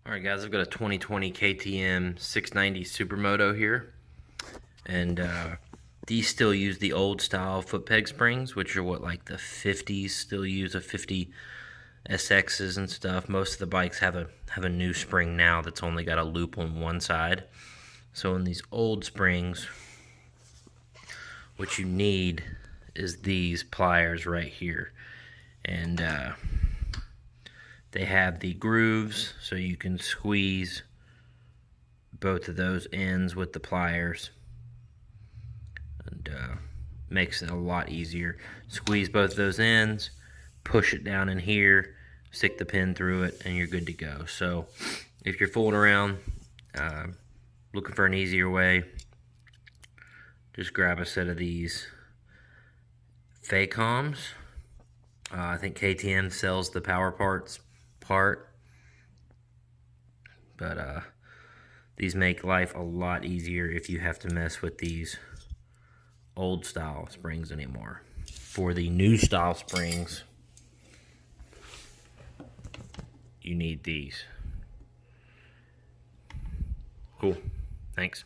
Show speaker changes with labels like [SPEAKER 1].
[SPEAKER 1] Alright guys, I've got a 2020 KTM 690 Supermoto here, and these still use the old style foot peg springs, which are what like the 50s still use, a 50 SXs and stuff. Most of the bikes have a new spring now that's only got a loop on one side. So in these old springs, what you need is these pliers right here, and they have the grooves so you can squeeze both of those ends with the pliers, and makes it a lot easier. Squeeze both of those ends, push it down in here, stick the pin through it, and you're good to go. So if you're fooling around looking for an easier way, just grab a set of these Facoms. I think KTM sells the power parts part, but these make life a lot easier if you have to mess with these old style springs anymore. For the new style springs, you need these. Cool. Thanks.